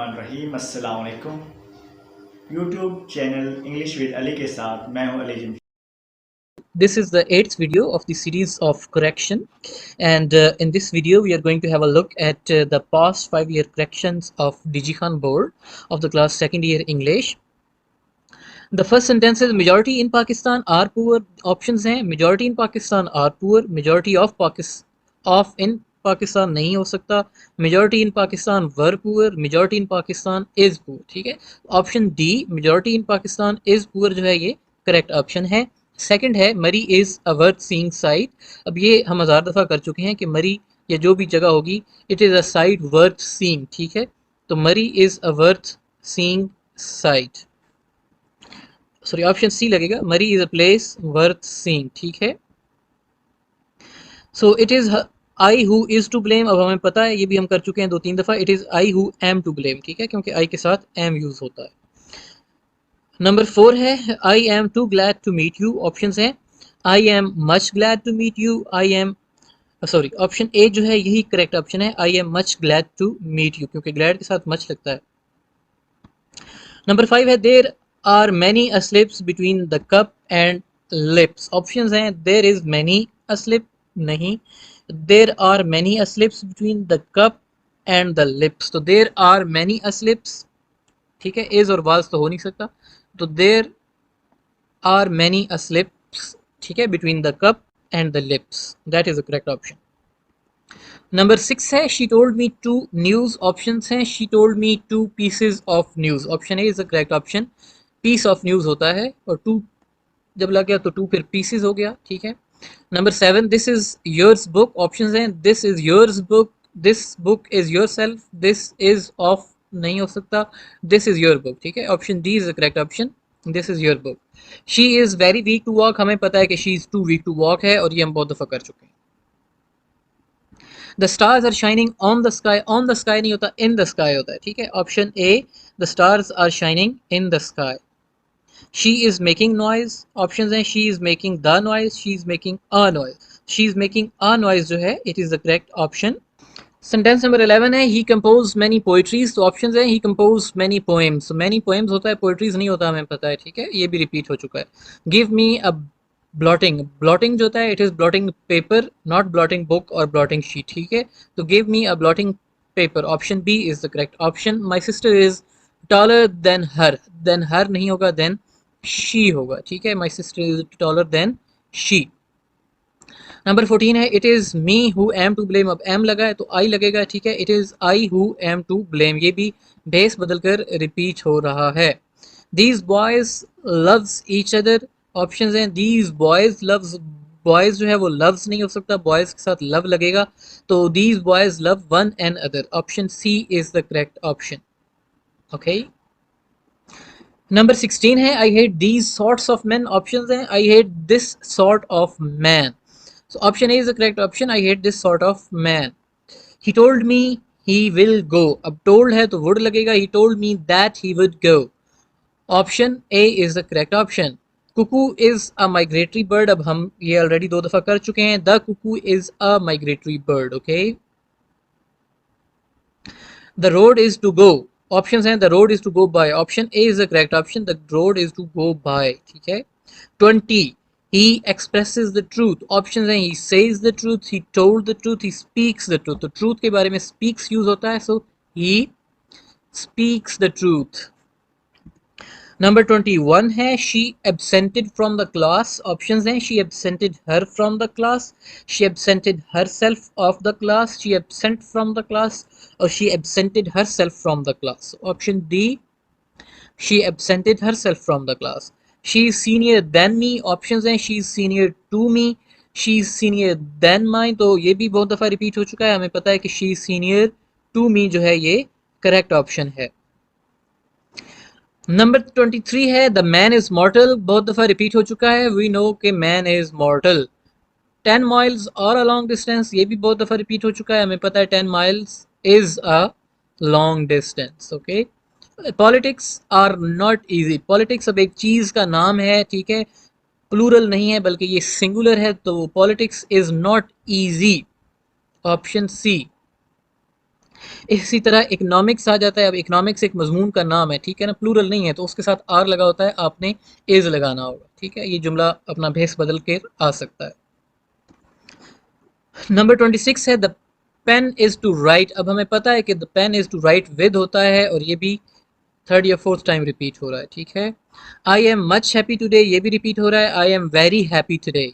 बिस्मिल्लाहिर्रहमानिर्रहीम। अस्सलाम वालेकुम। YouTube channel English with Ali के साथ मैं हूं Ali gym. This is the eighth video of the series of correction, and in this video we are going to have a look at the past 5-year corrections of DigiKhan board of the class second year English. The first sentence is majority in Pakistan are poor. Options हैं majority in Pakistan are poor, majority of in Pakistan नहीं हो सकता, majority in Pakistan were poor, majority in Pakistan is poor. ठीक है, option D majority in Pakistan is poor जो है ये correct option है। सेकंड है मरी is a worth seeing site. अब ये हम हजार दफा कर चुके हैं कि मरी या जो भी जगह होगी it is a sight worth seeing. ठीक है, तो Murree is a worth seeing sight, sorry option C लगेगा, Murree is a place worth seeing. ठीक है, so it is I who is to blame. अब हमें पता है, ये भी हम कर चुके हैं 2-3 दफा, it is I who am to blame. ठीक है, क्योंकि आई के साथ एम यूज होता है। नंबर 4 है I am too glad to meet you. Options हैं I am much glad to meet you, I am sorry option A जो है यही करेक्ट ऑप्शन है, I am much glad to meet you, क्योंकि glad के साथ much लगता है। नंबर 5 है there are many a slips between the cup and lips. Options हैं देर इज मैनी अस्लिप नहीं, there are many a slips between the cup and the lips, तो देर are many a slips. ठीक है, इज और वाज तो हो नहीं सकता, तो देर आर मैनी अस्लिप्स, ठीक है, between the cup and the lips, that is the correct option. Number 6 है she told me two news. Option हैं she told me two pieces of news. Option A is the correct option, piece of news होता है और to जब लग गया तो to फिर पीसेज हो गया। ठीक है, number 7 this is yours book. Option हैं this is yours book, this book is yourself, this is of नहीं हो सकता, दिस इज योर बुक। ठीक है, option D is the correct option, this is your book. She is very weak to walk, हमें पता है कि she is too weak to walk है और ये हम बहुत दफा कर चुके हैं। The stars are shining on the sky नहीं होता, इन द स्काई होता है। ठीक है, option A the stars are shining in the sky. She is making noise. Option हैं she is making the noise, she is making a noise, she is making a noise जो है it is the correct option. Sentence number 11 है he compose many poetries. तो option है he compose many poems, many poems होता है, poetries नहीं होता, हमें पता है। ठीक है, ये भी रिपीट हो चुका है। Give me a blotting, blotting जो होता है it is blotting paper, not blotting book और ब्लॉटिंग शीट। ठीक है, तो give me a blotting paper, option B is the correct option. My sister is taller than her नहीं होगा, than she होगा। ठीक है, my sister is taller than she. Number 14 है it is me who am to blame. अब am लगा है तो आई लगेगा। ठीक है, it is I who am to blame, ये भी बेस बदलकर रिपीट हो रहा है। These boys loves each other. Option हैं दीज बॉयज लव्स, बॉयज जो है वो लव्स नहीं हो सकता, बॉयज के साथ लव लगेगा, तो these boys love one and other, option C is the correct option. Okay, number 16 है I hate these sorts of man. Option हैं I hate this sort of man, so option A is the correct option, I hate this sort of man. He told me he will go, अब told है तो would लगेगा, he told me that he would go, option A is the correct option. cuckoo is a migratory bird, अब हम ये already 2 दफा कर चुके हैं, the cuckoo is a migratory bird. okay, the road is to go, options हैं the road is to go by, option A is the correct option, the road is to go by. ठीक है, 20 he expresses the truth, options हैं he says the truth, he told the truth, he speaks the truth, तो truth के बारे में speaks use होता है, so he speaks the truth. Number 21 है she absented from the class. Options हैं she absented her from the class, she absented herself of the class, she absent from the class और she absented herself from the class. Option D she absented herself from the class. She is senior than me, options हैं she is senior to me, she is senior than my, तो ये भी बहुत दफ़ा repeat हो चुका है, हमें पता है कि she is senior to me जो है ये करेक्ट ऑप्शन है। नंबर 23 है द मैन इज मॉर्टल, बहुत दफा रिपीट हो चुका है, वी नो के मैन इज मॉर्टल। 10 माइल्स और अ लॉन्ग डिस्टेंस, ये भी बहुत दफा रिपीट हो चुका है, हमें पता है 10 miles is a long distance. Okay, politics are not easy, politics अब एक चीज का नाम है, ठीक है, प्लूरल नहीं है बल्कि ये सिंगुलर है, तो politics is not easy, option C. इसी तरह इकोनॉमिक्स आ जाता है। अब इकोनॉमिक्स एक मजमून का नाम है, ठीक है ना, प्लूरल नहीं है, तो उसके साथ आर लगा होता है, आपने इज लगाना होगा, ठीक है। ये जुमला अपना भेस बदल के आ सकता है। नंबर 26 है the pen is to write. अब हमें पता है कि the pen is to write with होता है, और ये भी थर्ड या फोर्थ टाइम रिपीट हो रहा है, ठीक है। I am much happy today, ये भी रिपीट हो रहा है। I am very happy today.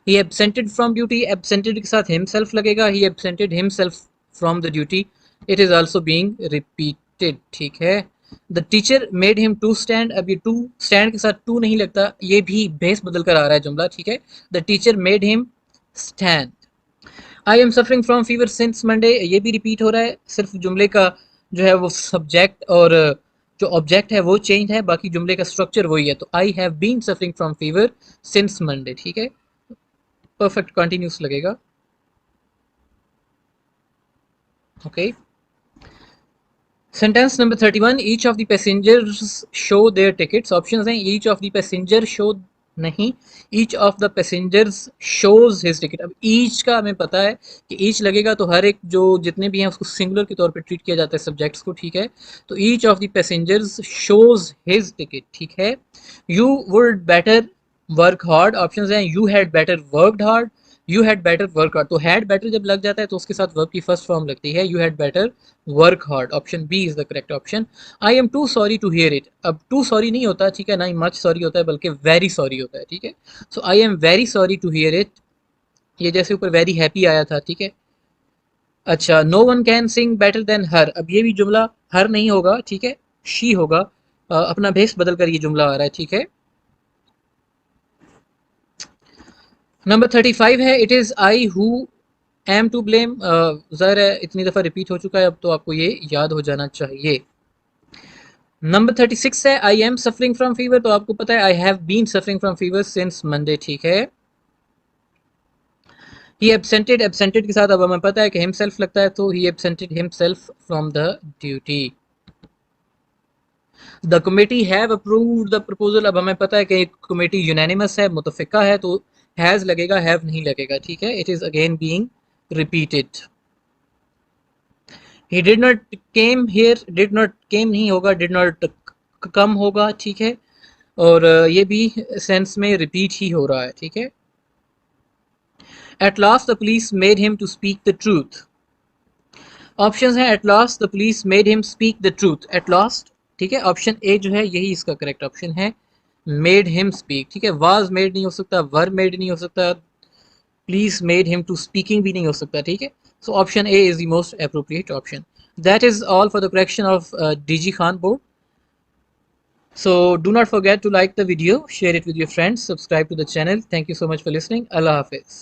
He absented from duty, absented के साथ हिमसेल्फ लगेगा, he absented himself from the duty, it is also being repeated, ठीक है। The teacher made him to stand, अब ये टू स्टैंड के साथ टू नहीं लगता, ये भी भेस बदल कर आ रहा है जुमला, ठीक है। The teacher made him stand. I am suffering from fever since Monday, ये भी रिपीट हो रहा है, सिर्फ जुमले का जो है वो सब्जेक्ट और जो ऑब्जेक्ट है वो चेंज है, बाकी जुमले का स्ट्रक्चर वही है। तो I have been suffering from fever since Monday, ठीक है, परफेक्ट कंटिन्यूस लगेगा। Okay, sentence number 31, each of the passengers show their tickets. Options हैं each of the passenger show, नहीं, each of the passengers shows his ticket. अब each का हमें पता है कि ईच लगेगा तो हर एक जो जितने भी हैं उसको सिंगुलर के तौर पे ट्रीट किया जाता है सब्जेक्ट्स को, ठीक है। तो each of the passengers shows his ticket, ठीक है। You would better work hard, options हैं you had better worked hard, you had better work hard. तो हैड बेटर जब लग जाता है तो उसके साथ वर्ब की फर्स्ट फॉर्म लगती है, you had better work hard. Option B is the correct option. I am to sorry to hear it, अब टू सॉरी नहीं होता, ठीक है, ना ही मच सॉरी होता है, बल्कि वेरी सॉरी होता है, ठीक है। So I am very sorry to hear it, ये जैसे ऊपर वेरी हैप्पी आया था, ठीक है। अच्छा, no one can sing better than her, अब ये भी जुमला हर नहीं होगा, ठीक है, शी होगा। अपना भेस बदल कर ये जुमला आ रहा है, ठीक है। नंबर 35 है it is I who am to blame. ज़ाहिर है इतनी दफ़ा रिपीट हो चुका है, अब तो आपको ये याद हो जाना चाहिए। नंबर 36 है I am suffering from fever, तो आपको पता है I have been suffering from fever since Monday, ठीक है। ही एब्सेंटेड, एब्सेंटेड के साथ अब हमें पता है कि हिमसेल्फ लगता है, तो he absented himself from the duty. The committee have approved the proposal, अब हमें पता है कि कमेटी यूनानिमस है, मुतफिका है, तो हैज़ लगेगा, हैव नहीं लगेगा, ठीक है। It is again being repeated. He did not came here, did not केम नहीं होगा, डिड नॉट कम होगा, ठीक है। और ये भी सेंस में रिपीट ही हो रहा है, ठीक है। At last the police made him to speak the truth. Options हैं at last the police made him speak the truth, at last, ठीक है। ऑप्शन ए जो है यही इसका करेक्ट ऑप्शन है, मेड हिम स्पीक, ठीक है। वाज मेड नहीं हो सकता, वर मेड नहीं हो सकता, please made him to speaking भी नहीं हो सकता, ठीक है। So option A is the most appropriate option. That is all for the correction of DG Khan board. So do not forget to like the video, share it with your friends, subscribe to the channel. Thank you so much for listening. Allah Hafiz.